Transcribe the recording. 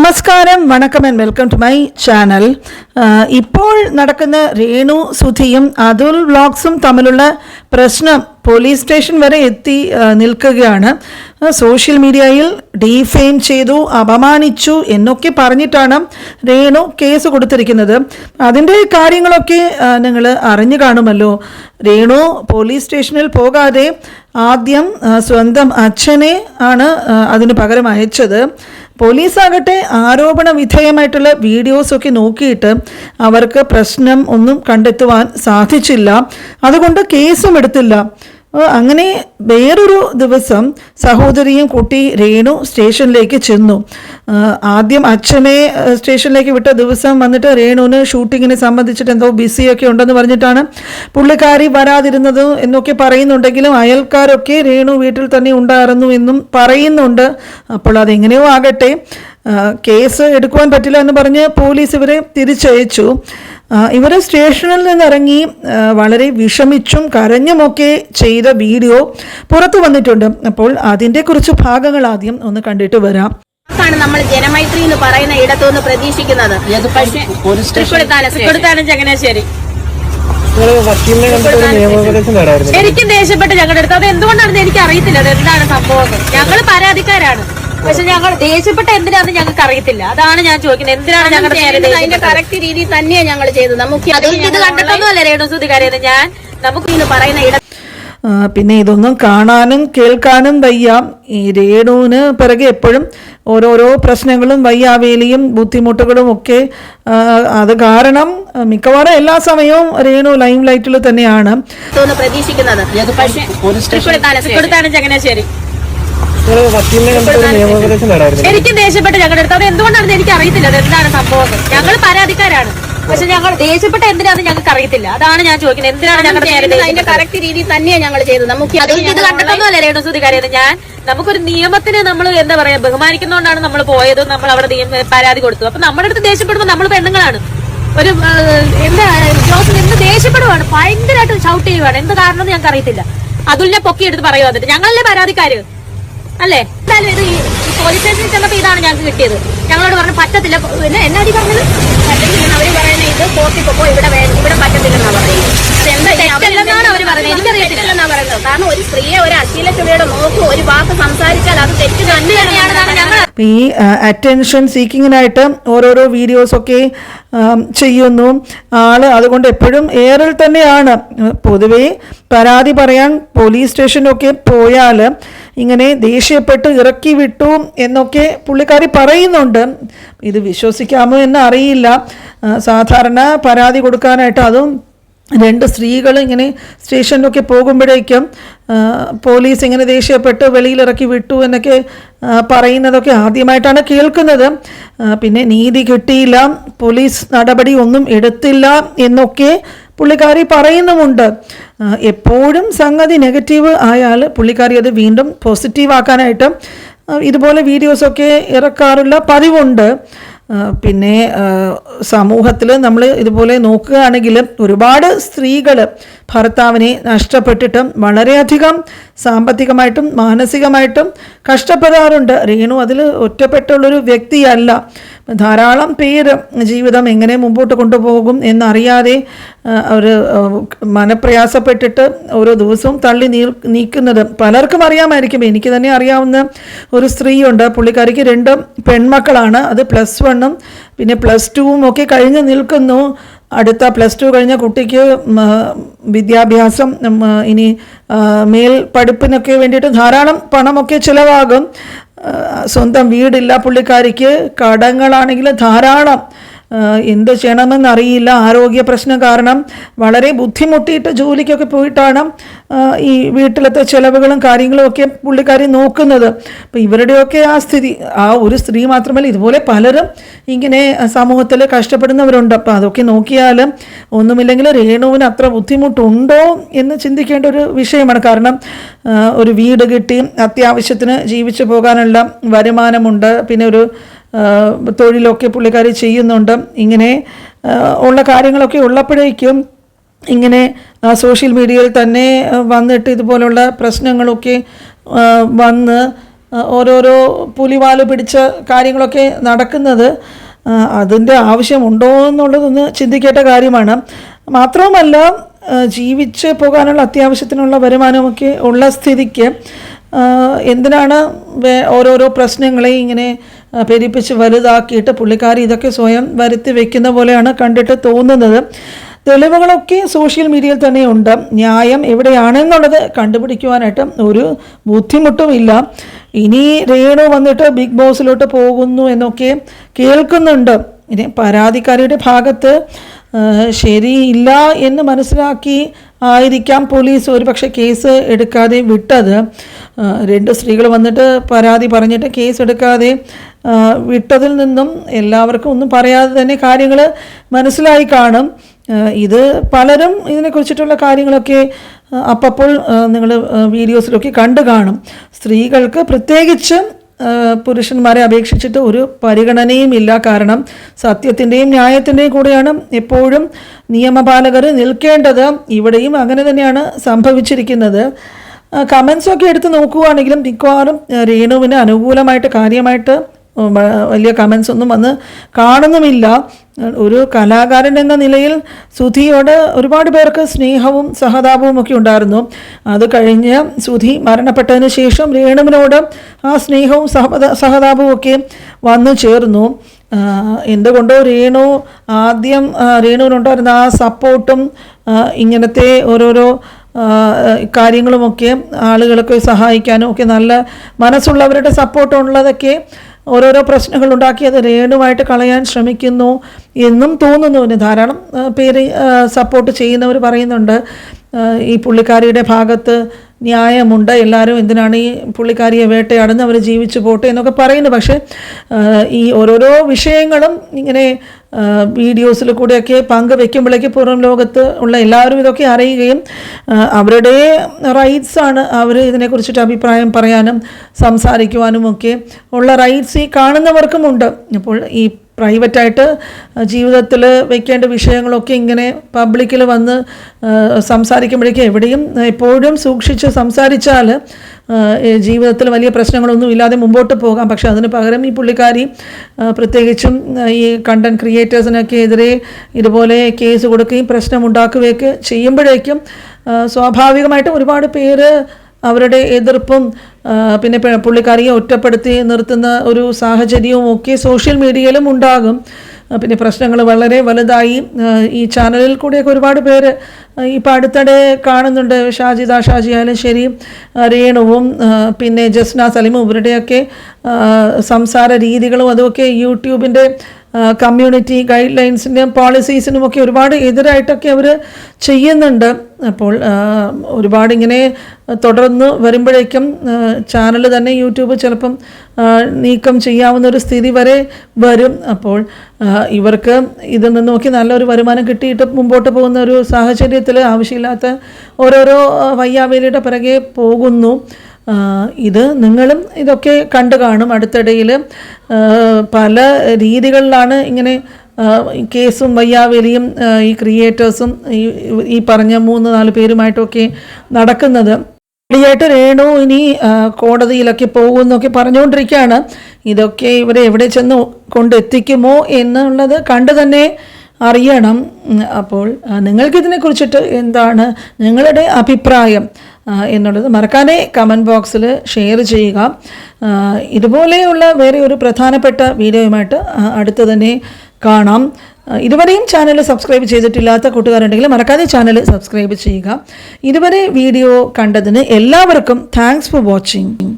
നമസ്കാരം, വണക്കം and welcome to my channel. ഇപ്പോൾ നടക്കുന്ന രേണു സുധിയും അതുൽ വ്ളോഗ്സും തമ്മിലുള്ള പ്രശ്നം പോലീസ് സ്റ്റേഷൻ വരെ എത്തി നിൽക്കുകയാണ്. സോഷ്യൽ മീഡിയയിൽ ഡീഫെയിം ചെയ്തു, അപമാനിച്ചു എന്നൊക്കെ പറഞ്ഞിട്ടാണ് രേണു കേസ് കൊടുത്തിരിക്കുന്നത്. അതിൻ്റെ കാര്യങ്ങളൊക്കെ നിങ്ങൾ അറിഞ്ഞു കാണുമല്ലോ. രേണു പോലീസ് സ്റ്റേഷനിൽ പോകാതെ ആദ്യം സ്വന്തം അച്ഛനെ ആണ് അതിന് പകരം അയച്ചത്. പോലീസാകട്ടെ ആരോപണ വിധേയമായിട്ടുള്ള വീഡിയോസൊക്കെ നോക്കിയിട്ട് അവർക്ക് പ്രശ്നം ഒന്നും കണ്ടെത്തുവാൻ സാധിച്ചില്ല. അതുകൊണ്ട് കേസും എടുത്തില്ല. അങ്ങനെ വേറൊരു ദിവസം സഹോദരിയും കൂട്ടി രേണു സ്റ്റേഷനിലേക്ക് ചെന്നു. ആദ്യം അച്ഛനെ സ്റ്റേഷനിലേക്ക് വിട്ട ദിവസം വന്നിട്ട് രേണുവിന് ഷൂട്ടിങ്ങിനെ സംബന്ധിച്ചിട്ട് എന്തോ ബിസിയൊക്കെ ഉണ്ടെന്ന് പറഞ്ഞിട്ടാണ് പുള്ളിക്കാരി വരാതിരുന്നത് എന്നൊക്കെ പറയുന്നുണ്ടെങ്കിലും അയൽക്കാരൊക്കെ രേണു വീട്ടിൽ തന്നെ ഉണ്ടായിരുന്നു എന്നും പറയുന്നുണ്ട്. അപ്പോൾ അതെങ്ങനെയോ ആകട്ടെ, കേസ് എടുക്കുവാൻ പറ്റില്ല എന്ന് പറഞ്ഞ് പോലീസ് ഇവരെ തിരിച്ചയച്ചു. ഇവർ സ്റ്റേഷനിൽ നിന്നിറങ്ങി വളരെ വിഷമിച്ചും കരഞ്ഞുമൊക്കെ ചെയ്ത വീഡിയോ പുറത്തു വന്നിട്ടുണ്ട്. അപ്പോൾ അതിൻ്റെ കുറച്ച് ഭാഗങ്ങൾ ആദ്യം ഒന്ന് കണ്ടിട്ട് വരാം. നമ്മൾ ജനമൈത്രി എന്ന് പറയുന്ന ഇടത്തുനിന്ന് പ്രതീക്ഷിക്കുന്നത് ചങ്ങനാശ്ശേരി എനിക്കും ദേഷ്യപ്പെട്ട് ഞങ്ങളുടെ അടുത്ത് അത് എന്തുകൊണ്ടാണെന്ന് എനിക്ക് അറിയത്തില്ല. അത് എന്താണ് സംഭവം? ഞങ്ങൾ പരാതിക്കാരാണ്, പക്ഷെ ഞങ്ങൾ ദേഷ്യപ്പെട്ട എന്തിനാന്ന് ഞങ്ങൾക്ക് അറിയത്തില്ല. അതാണ് ഞാൻ ചോദിക്കുന്നത്. എന്തിനാണ് ഞങ്ങളുടെ അതിന്റെ കറക്റ്റ് രീതിയിൽ തന്നെയാണ് ഞങ്ങൾ ചെയ്തത്. നമുക്ക് ഇത് കണ്ടിട്ടൊന്നുമല്ല രേണു സുധി കരയുന്നത്. നമുക്ക് ഇന്ന് പറയുന്ന പിന്നെ ഇതൊന്നും കാണാനും കേൾക്കാനും വയ്യ. ഈ രേണുവിന് പിറകെ എപ്പോഴും ഓരോരോ പ്രശ്നങ്ങളും വയ്യാവേലിയും ബുദ്ധിമുട്ടുകളും ഒക്കെ. അത് കാരണം മിക്കവാറും എല്ലാ സമയവും രേണു ലൈം ലൈറ്റിൽ തന്നെയാണ് പ്രതീക്ഷിക്കുന്നത്. ചങ്ങനാശ്ശേരി എനിക്കും ദേഷ്യപ്പെട്ട് ഞങ്ങളുടെ അടുത്ത് അത് എന്തുകൊണ്ടാണെന്ന് എനിക്ക് അറിയത്തില്ല. അത് എന്താണ് സംഭവം? ഞങ്ങൾ പരാതിക്കാരാണ്, പക്ഷെ ഞങ്ങൾ ദേഷ്യപ്പെട്ട എന്തിനാന്ന് ഞങ്ങൾക്ക് അറിയത്തില്ല. അതാണ് ഞാൻ ചോദിക്കുന്നത്. എന്തിനാണ് ഞങ്ങളുടെ അതിന്റെ കറക്റ്റ് രീതിയിൽ തന്നെയാണ് ഞങ്ങൾ ചെയ്തത്. നമുക്ക് ഇത് കണ്ടിട്ടൊന്നുമല്ല രേണു സുധി കരയുന്നത്. നമുക്കൊരു നിയമത്തിന് നമ്മൾ എന്താ പറയാ ബഹുമാനിക്കുന്നതുകൊണ്ടാണ് നമ്മൾ പോയത്. നമ്മൾ അവിടെ പരാതി കൊടുത്തു. അപ്പൊ നമ്മുടെ അടുത്ത് ദേഷ്യപ്പെടുമ്പോൾ നമ്മൾ പെണ്ണുങ്ങളാണ്. ഒരു എന്താ ജോസ് എന്ത് ദേഷ്യപ്പെടുവാണ്, ഭയങ്കരമായിട്ട് ഷൗട്ട് ചെയ്യുവാണ്. എന്ത് കാരണം എന്ന് ഞങ്ങൾക്ക് അറിയത്തില്ല. അതുലിനെ പൊക്കി എടുത്ത് പറയുക വന്നിട്ട് ഞങ്ങളല്ലേ പരാതിക്കാര് അല്ലേ? എന്തായാലും ഇത് പോലീസ് സ്റ്റേഷനിൽ ചെന്നപ്പോ ഇതാണ് ഞങ്ങൾക്ക് കിട്ടിയത്. ഞങ്ങളോട് പറഞ്ഞു പറ്റത്തില്ല. എന്നാടി പറഞ്ഞത്? അവര് പറയുന്നത് ഇത് കോർട്ടിൽ പോക്കോ, ഇവിടെ പറ്റത്തില്ലെന്നാ പറയുന്നത്. അതെന്താ അവര് പറയുന്നത്? എനിക്കറിയത്തില്ലെന്നാ പറയുന്നത്. കാരണം ഒരു സ്ത്രീയെ ഒരു അശ്ലീല ചുവയോടെ നോക്കൂ, ഒരു വാക്ക് സംസാരിച്ചാൽ അത് തെറ്റ് തന്നെയാണെന്നാണ് ഞങ്ങൾ. ഈ അറ്റൻഷൻ സീക്കിങ്ങിനായിട്ട് ഓരോരോ വീഡിയോസൊക്കെ ചെയ്യുന്നു ആള്. അതുകൊണ്ട് എപ്പോഴും എയറിൽ തന്നെയാണ്. പൊതുവേ പരാതി പറയാൻ പോലീസ് സ്റ്റേഷനൊക്കെ പോയാൽ ഇങ്ങനെ ദേഷ്യപ്പെട്ട് ഇറക്കി വിട്ടു എന്നൊക്കെ പുള്ളിക്കാരി പറയുന്നുണ്ട്. ഇത് വിശ്വസിക്കാമോ എന്ന് അറിയില്ല. സാധാരണ പരാതി കൊടുക്കാനായിട്ട് അതും രണ്ട് സ്ത്രീകൾ ഇങ്ങനെ സ്റ്റേഷനിലൊക്കെ പോകുമ്പോഴേക്കും പോലീസ് ഇങ്ങനെ ദേഷ്യപ്പെട്ട് വെളിയിലിറക്കി വിട്ടു എന്നൊക്കെ പറയുന്നതൊക്കെ ആദ്യമായിട്ടാണ് കേൾക്കുന്നത്. പിന്നെ നീതി കിട്ടിയില്ല, പോലീസ് നടപടി ഒന്നും എടുത്തില്ല എന്നൊക്കെ പുള്ളിക്കാരി പറയുന്നുമുണ്ട്. എപ്പോഴും സംഗതി നെഗറ്റീവ് ആയാൽ പുള്ളിക്കാരി അത് വീണ്ടും പോസിറ്റീവ് ആക്കാനായിട്ട് ഇതുപോലെ വീഡിയോസൊക്കെ ഇറക്കാറുള്ള പതിവുണ്ട്. പിന്നെ സമൂഹത്തിൽ നമ്മൾ ഇതുപോലെ നോക്കുകയാണെങ്കിൽ ഒരുപാട് സ്ത്രീകൾ ഭർത്താവിനെ നഷ്ടപ്പെട്ടിട്ടും വളരെയധികം സാമ്പത്തികമായിട്ടും മാനസികമായിട്ടും കഷ്ടപ്പെടാറുണ്ട്. രേണു അതിൽ ഒറ്റപ്പെട്ടുള്ളൊരു വ്യക്തിയല്ല. ധാരാളം പേര് ജീവിതം എങ്ങനെ മുമ്പോട്ട് കൊണ്ടുപോകും എന്നറിയാതെ അവർ മനപ്രയാസപ്പെട്ടിട്ട് ഓരോ ദിവസവും തള്ളി നീക്കുന്നത് പലർക്കും അറിയാമായിരിക്കും. എനിക്ക് തന്നെ അറിയാവുന്ന ഒരു സ്ത്രീയുണ്ട്. പുള്ളിക്കാരിക്ക് 2 പെൺമക്കളാണ്. അത് +1 പിന്നെ +2 ഒക്കെ കഴിഞ്ഞ് നിൽക്കുന്നു. അടുത്ത +2 കഴിഞ്ഞ കുട്ടിക്ക് വിദ്യാഭ്യാസം ഇനി മേൽ പഠിപ്പിനൊക്കെ വേണ്ടിയിട്ട് ധാരാളം പണമൊക്കെ ചിലവാകും. സ്വന്തം വീടില്ല പുള്ളിക്കാരിക്ക്, കടങ്ങളാണെങ്കിൽ ധാരാളം. എന്ത് ചെയ്യണമെന്നറിയില്ല. ആരോഗ്യ പ്രശ്നം കാരണം വളരെ ബുദ്ധിമുട്ടിയിട്ട് ജോലിക്കൊക്കെ പോയിട്ടാണ് ഈ വീട്ടിലത്തെ ചിലവുകളും കാര്യങ്ങളും ഒക്കെ പുള്ളിക്കാരി നോക്കുന്നത്. അപ്പോൾ ഇവരുടെയൊക്കെ ആ സ്ഥിതി, ആ ഒരു സ്ത്രീ മാത്രമല്ല, ഇതുപോലെ പലരും ഇങ്ങനെ സമൂഹത്തിൽ കഷ്ടപ്പെടുന്നവരുണ്ട്. അപ്പോൾ അതൊക്കെ നോക്കിയാലും ഒന്നുമില്ലെങ്കിൽ രേണുവിന് അത്ര ബുദ്ധിമുട്ടുണ്ടോ എന്ന് ചിന്തിക്കേണ്ട ഒരു വിഷയമാണ്. കാരണം ഒരു വീട് കിട്ടി, അത്യാവശ്യത്തിന് ജീവിച്ചു പോകാനുള്ള വരുമാനമുണ്ട്, പിന്നെ ഒരു തൊഴിലൊക്കെ പുള്ളിക്കാരി ചെയ്യുന്നുണ്ട്. ഇങ്ങനെ ഉള്ള കാര്യങ്ങളൊക്കെ ഉള്ളപ്പോഴേക്കും ഇങ്ങനെ സോഷ്യൽ മീഡിയയിൽ തന്നെ വന്നിട്ട് ഇതുപോലുള്ള പ്രശ്നങ്ങളൊക്കെ വന്ന് ഓരോരോ പുലിവാല് പിടിച്ച കാര്യങ്ങളൊക്കെ നടക്കുന്നത് അതിൻ്റെ ആവശ്യമുണ്ടോ എന്നുള്ളതൊന്ന് ചിന്തിക്കേണ്ട കാര്യമാണ്. മാത്രവുമല്ല ജീവിച്ച് പോകാനുള്ള അത്യാവശ്യത്തിനുള്ള വരുമാനമൊക്കെ ഉള്ള സ്ഥിതിക്ക് എന്തിനാണ് ഓരോരോ പ്രശ്നങ്ങളെ ഇങ്ങനെ പെരുപ്പിച്ച് വലുതാക്കിയിട്ട് പുള്ളിക്കാരി ഇതൊക്കെ സ്വയം വരുത്തി വെക്കുന്ന പോലെയാണ് കണ്ടിട്ട് തോന്നുന്നത്. തെളിവുകളൊക്കെ സോഷ്യൽ മീഡിയയിൽ തന്നെയുണ്ട്. ന്യായം എവിടെയാണെന്നുള്ളത് കണ്ടുപിടിക്കുവാനായിട്ട് ഒരു ബുദ്ധിമുട്ടുമില്ല. ഇനി രേണു വന്നിട്ട് ബിഗ് ബോസിലോട്ട് പോകുന്നു എന്നൊക്കെ കേൾക്കുന്നുണ്ട്. ഇനി പരാതിക്കാരിയുടെ ഭാഗത്ത് ശരിയില്ല എന്ന് മനസ്സിലാക്കി ആയിരിക്കാം പോലീസ് ഒരുപക്ഷെ കേസ് എടുക്കാതെ വിട്ടത്. 2 സ്ത്രീകൾ വന്നിട്ട് പരാതി പറഞ്ഞിട്ട് കേസ് എടുക്കാതെ വിട്ടതിൽ നിന്നും എല്ലാവർക്കും ഒന്നും പറയാതെ തന്നെ കാര്യങ്ങൾ മനസ്സിലായി കാണും. ഇത് പലരും ഇതിനെക്കുറിച്ചിട്ടുള്ള കാര്യങ്ങളൊക്കെ അപ്പോൾ നിങ്ങൾ വീഡിയോസിലൊക്കെ കണ്ടു കാണും. സ്ത്രീകൾക്ക് പ്രത്യേകിച്ച് പുരുഷന്മാരെ അപേക്ഷിച്ചിട്ട് ഒരു പരിഗണനയും ഇല്ല. കാരണം സത്യത്തിൻ്റെയും ന്യായത്തിൻ്റെയും കൂടെയാണ് എപ്പോഴും നിയമപാലകർ നിൽക്കേണ്ടത്. ഇവിടെയും അങ്ങനെ തന്നെയാണ് സംഭവിച്ചിരിക്കുന്നത്. കമൻസൊക്കെ എടുത്ത് നോക്കുകയാണെങ്കിലും മിക്കവാറും രേണുവിന് അനുകൂലമായിട്ട് കാര്യമായിട്ട് വലിയ കമൻസ് ഒന്നും വന്ന് കാണുന്നുമില്ല. ഒരു കലാകാരൻ എന്ന നിലയിൽ സുധിയോട് ഒരുപാട് പേർക്ക് സ്നേഹവും സഹതാപവും ഒക്കെ ഉണ്ടായിരുന്നു. അത് കഴിഞ്ഞ് സുധി മരണപ്പെട്ടതിന് ശേഷം രേണുവിനോട് ആ സ്നേഹവും സഹതാപവും ഒക്കെ വന്നു ചേർന്നു. എന്തുകൊണ്ടോ ആദ്യം രേണുവിനുണ്ടായിരുന്ന ആ സപ്പോർട്ടും ഇങ്ങനത്തെ ഓരോരോ കാര്യങ്ങളുമൊക്കെ ആളുകളൊക്കെ സഹായിക്കാനും ഒക്കെ നല്ല മനസ്സുള്ളവരുടെ സപ്പോർട്ടുള്ളതൊക്കെ ഓരോരോ പ്രശ്നങ്ങൾ ഉണ്ടാക്കി അത് രേണുവായിട്ട് കളയാൻ ശ്രമിക്കുന്നു എന്നും തോന്നുന്നു. ധാരാളം പേര് സപ്പോർട്ട് ചെയ്യുന്നവർ പറയുന്നുണ്ട് ഈ പുള്ളിക്കാരിയുടെ ഭാഗത്ത് ന്യായമുണ്ട്, എല്ലാവരും എന്തിനാണ് ഈ പുള്ളിക്കാരിയെ വേട്ടയാടുന്നത്, അവർ ജീവിച്ചു പോട്ടെ എന്നൊക്കെ പറയുന്നു. പക്ഷേ ഈ ഓരോരോ വിഷയങ്ങളും ഇങ്ങനെ വീഡിയോസിൽ കൂടെയൊക്കെ പങ്കുവെക്കുമ്പോഴേക്ക് പുറം ലോകത്ത് ഉള്ള എല്ലാവരും ഇതൊക്കെ അറിയുകയും അവരുടെ റൈറ്റ്സാണ്, അവർ ഇതിനെക്കുറിച്ചിട്ട് അഭിപ്രായം പറയാനും സംസാരിക്കുവാനും ഒക്കെ ഉള്ള റൈറ്റ്സ് ഈ കാണുന്നവർക്കുമുണ്ട്. അപ്പോൾ ഈ പ്രൈവറ്റായിട്ട് ജീവിതത്തിൽ വയ്ക്കേണ്ട വിഷയങ്ങളൊക്കെ ഇങ്ങനെ പബ്ലിക്കിൽ വന്ന് സംസാരിക്കുമ്പോഴേക്കും എവിടെയും എപ്പോഴും സൂക്ഷിച്ച് സംസാരിച്ചാൽ ജീവിതത്തിൽ വലിയ പ്രശ്നങ്ങളൊന്നും ഇല്ലാതെ മുമ്പോട്ട് പോകാം. പക്ഷെ അതിന് പകരം ഈ പുള്ളിക്കാരി പ്രത്യേകിച്ചും ഈ കണ്ടൻറ് ക്രിയേറ്റേഴ്സിനൊക്കെ എതിരെ ഇതുപോലെ കേസ് കൊടുക്കുകയും പ്രശ്നമുണ്ടാക്കുകയൊക്കെ ചെയ്യുമ്പോഴേക്കും സ്വാഭാവികമായിട്ടും ഒരുപാട് പേര് അവരുടെ എതിർപ്പും പിന്നെ പുള്ളിക്കാരിയെ ഒറ്റപ്പെടുത്തി നിർത്തുന്ന ഒരു സാഹചര്യവും ഒക്കെ സോഷ്യൽ മീഡിയയിലും ഉണ്ടാകും. പിന്നെ പ്രശ്നങ്ങൾ വളരെ വലുതായി ഈ ചാനലിൽ കൂടെയൊക്കെ ഒരുപാട് പേര് ഇപ്പം അടുത്തിടെ കാണുന്നുണ്ട്. ഷാജി ആയാലും ശരി, രേണുവും പിന്നെ ജസ്ന സലിമും ഇവരുടെയൊക്കെ സംസാര രീതികളും അതുമൊക്കെ യൂട്യൂബിൻ്റെ കമ്മ്യൂണിറ്റി ഗൈഡ് ലൈൻസിൻ്റെയും പോളിസീസിനുമൊക്കെ ഒരുപാട് എതിരായിട്ടൊക്കെ അവർ ചെയ്യുന്നുണ്ട്. അപ്പോൾ ഒരുപാട് ഇങ്ങനെ തുടർന്ന് വരുമ്പോഴേക്കും ചാനൽ തന്നെ യൂട്യൂബ് ചിലപ്പം നീക്കം ചെയ്യാവുന്ന ഒരു സ്ഥിതി വരെ വരും. അപ്പോൾ ഇവർക്ക് ഇതിൽ നിന്ന് നോക്കി നല്ലൊരു വരുമാനം കിട്ടിയിട്ട് മുമ്പോട്ട് പോകുന്ന ഒരു സാഹചര്യത്തിൽ ആവശ്യമില്ലാത്ത ഓരോരോ വയ്യാവേലിയുടെ പിറകെ പോകുന്നു. ഇത് നിങ്ങളും ഇതൊക്കെ കണ്ടു കാണും. അടുത്തിടയിൽ പല രീതികളിലാണ് ഇങ്ങനെ കേസും വയ്യാവേലിയും ഈ ക്രിയേറ്റേഴ്സും ഈ പറഞ്ഞ 3-4 പേരുമായിട്ടൊക്കെ നടക്കുന്നത്. ായിട്ട് രേണു ഇനി കോടതിയിലൊക്കെ പോകുമെന്നൊക്കെ പറഞ്ഞുകൊണ്ടിരിക്കുകയാണ്. ഇതൊക്കെ ഇവരെ എവിടെ ചെന്ന് കൊണ്ടെത്തിക്കുമോ എന്നുള്ളത് കണ്ടു തന്നെ അറിയണം. അപ്പോൾ നിങ്ങൾക്കിതിനെക്കുറിച്ചിട്ട് എന്താണ് നിങ്ങളുടെ അഭിപ്രായം എന്നുള്ളത് മറക്കാതെ കമൻറ്റ് ബോക്സിൽ ഷെയർ ചെയ്യുക. ഇതുപോലെയുള്ള വേറെ ഒരു പ്രധാനപ്പെട്ട വീഡിയോയുമായിട്ട് അടുത്ത് തന്നെ കാണാം. ഇതുവരെയും ചാനൽ സബ്സ്ക്രൈബ് ചെയ്തിട്ടില്ലാത്ത കൂട്ടുകാരുണ്ടെങ്കിൽ മറക്കാതെ ചാനൽ സബ്സ്ക്രൈബ് ചെയ്യുക. ഇതുവരെ വീഡിയോ കണ്ടതിന് എല്ലാവർക്കും താങ്ക്സ് ഫോർ വാച്ചിങ്.